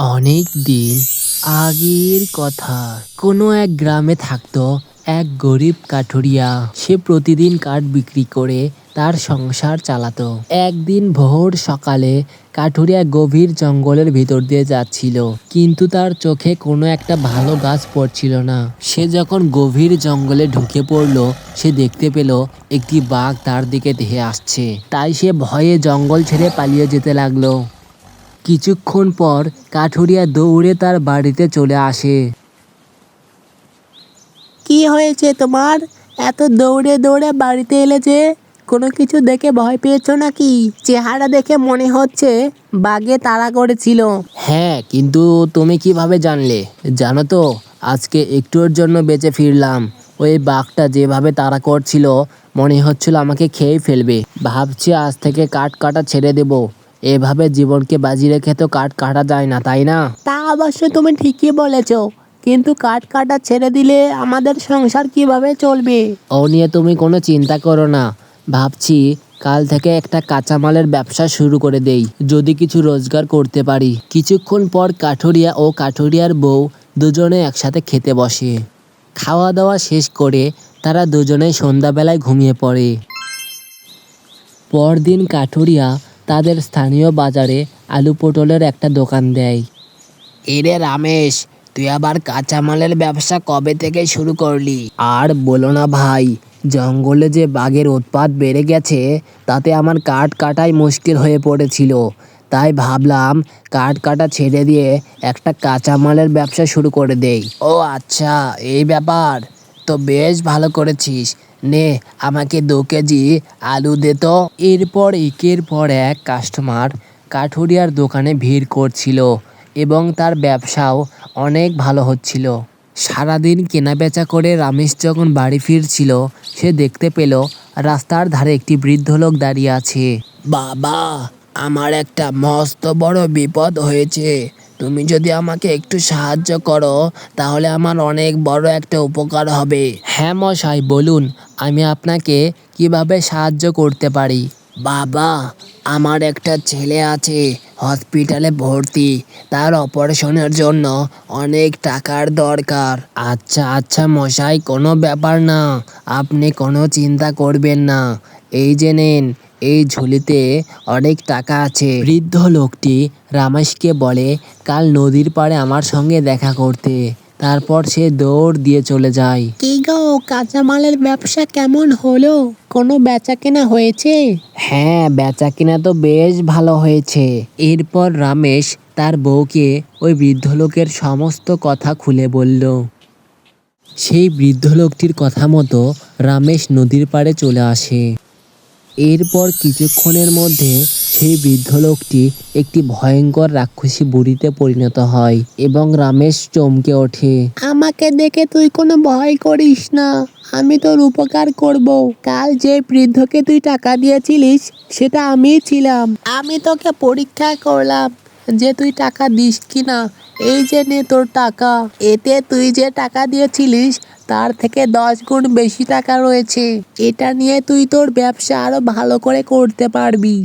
অনেক দিন আগের কথা। কোনো এক গ্রামে থাকতো এক গরিব কাঠুরিয়া। সে প্রতিদিন কাঠ বিক্রি করে তার সংসার চালাতো। একদিন ভোর সকালে কাঠুরিয়া গভীর জঙ্গলের ভিতর দিয়ে যাচ্ছিল, কিন্তু তার চোখে কোনো একটা ভালো গাছ পড়ছিল না। সে যখন গভীর জঙ্গলে ঢুকে পড়ল, সে দেখতে পেল একটি বাঘ তার দিকে ধেয়ে আসছে। তাই সে ভয়ে জঙ্গল ছেড়ে পালিয়ে যেতে লাগলো। কিছুক্ষণ পর কাঠুরিয়া দৌড়ে তার বাড়িতে চলে আসে। কি হয়েছে তোমার? এত দৌড়ে দৌড়ে বাড়িতে এলে যে? কোনো কিছু দেখে ভয় পেয়েছো নাকি? চেহারা দেখে মনে হচ্ছে বাঘে তাড়া করেছিল। হ্যাঁ, কিন্তু তুমি কিভাবে জানলে? জানো তো, আজকে একটুর জন্য বেঁচে ফিরলাম। ওই বাঘটা যেভাবে তাড়া করছিল, মনে হচ্ছিল আমাকে খেয়ে ফেলবে। ভাবছি আজ থেকে কাঠ কাটা ছেড়ে দেব। এভাবে জীবনকে বাজি রেখে তো কাঠ কাটা যায় না, তাই না? তা অবশ্য তুমি ঠিকই বলেছো, কিন্তু কাঠ কাটা ছেড়ে দিলে আমাদের সংসার কিভাবে চলবে? ও নিয়ে তুমি কোনো চিন্তা করো না। ভাবছি কাল থেকে একটা কাঁচামালের ব্যবসা শুরু করে দেই, যদি কিছু রোজগার করতে পারি। কিছুক্ষণ পর কাঠুরিয়া ও কাঠুরিয়ার বউ দুজনে একসাথে খেতে বসে। খাওয়া দাওয়া শেষ করে তারা দুজনেই সন্ধ্যাবেলায় ঘুমিয়ে পড়ে। পরদিন কাঠুরিয়া তাদের স্থানীয় বাজারে আলু পটলের একটা দোকান দেয়। এরে রামেশ, তুই আবার কাঁচামালের ব্যবসা কবে থেকে শুরু করলি? আর বলো না ভাই, জঙ্গলে যে বাঘের উৎপাত বেড়ে গেছে, তাতে আমার কাঠ কাটাই মুশকিল হয়ে পড়েছিল। তাই ভাবলাম কাঠ কাটা ছেড়ে দিয়ে একটা কাঁচামালের ব্যবসা শুরু করে দেই। ও আচ্ছা, এই ব্যাপার। তো বেশ ভালো করেছিস। নে, আমাকে 2 কেজি আলু দে তো। এরপর একের পর এক কাস্টমার কাঠুরিয়ার দোকানে ভিড় করছিল এবং তার ব্যবসাও অনেক ভালো হচ্ছিল। সারাদিন কেনাবেচা করে রামেশ যখন বাড়ি ফিরছিল, সে দেখতে পেল রাস্তার ধারে একটি বৃদ্ধ লোক দাঁড়িয়ে আছে। বাবা, আমার একটা মস্ত বড় বিপদ হয়েছে। তুমি যদি আমাকে একটু সাহায্য করো, তাহলে আমার অনেক বড় একটা উপকার হবে। হ্যাঁ মশাই, বলুন, আমি আপনাকে কিভাবে সাহায্য করতে পারি? বাবা, আমার একটা ছেলে আছে, হসপিটালে ভর্তি। তার অপারেশনের জন্য অনেক টাকার দরকার। আচ্ছা আচ্ছা মশাই, কোনো ব্যাপার না। আপনি কোনো চিন্তা করবেন না। এই যে নেন, এই ঝুলিতে অনেক টাকা আছে। বৃদ্ধ লোকটি রামেশকে বলে কাল নদীর পাড়ে আমার সঙ্গে দেখা করতে। তারপর সে দৌড় দিয়ে চলে যায়। কি গো, কাঁচামালের ব্যবসা কেমন হলো? কোনো বেচা কেনা হয়েছে? হ্যাঁ, বেচাকেনা তো বেশ ভালো হয়েছে। এরপর রামেশ তার বউকে ওই বৃদ্ধ লোকের সমস্ত কথা খুলে বলল। সেই বৃদ্ধ লোকটির কথা মতো রামেশ নদীর পাড়ে চলে আসে। এরপর কিছুক্ষণের মধ্যে সেই বৃদ্ধ লোকটি একটি ভয়ঙ্কর রাক্ষসী বুড়িতে পরিণত হয় এবং রামেশ চমকে ওঠে। আমাকে দেখে তুই কোনো ভয় করিস না, আমি তোর উপকার করব। কাল যে বৃদ্ধকে তুই টাকা দিয়েছিলিস, সেটা আমিই ছিলাম। আমি তোকে পরীক্ষা করলাম যে তুই টাকা দিস কিনা। এই যে নে তোর টাকা। এতে তুই যে টাকা দিয়েছিলিস তার থেকে 10 গুণ বেশি টাকা রয়েছে। এটা নিয়ে তুই তোর ব্যবসা আরো ভালো করে করতে পারবি।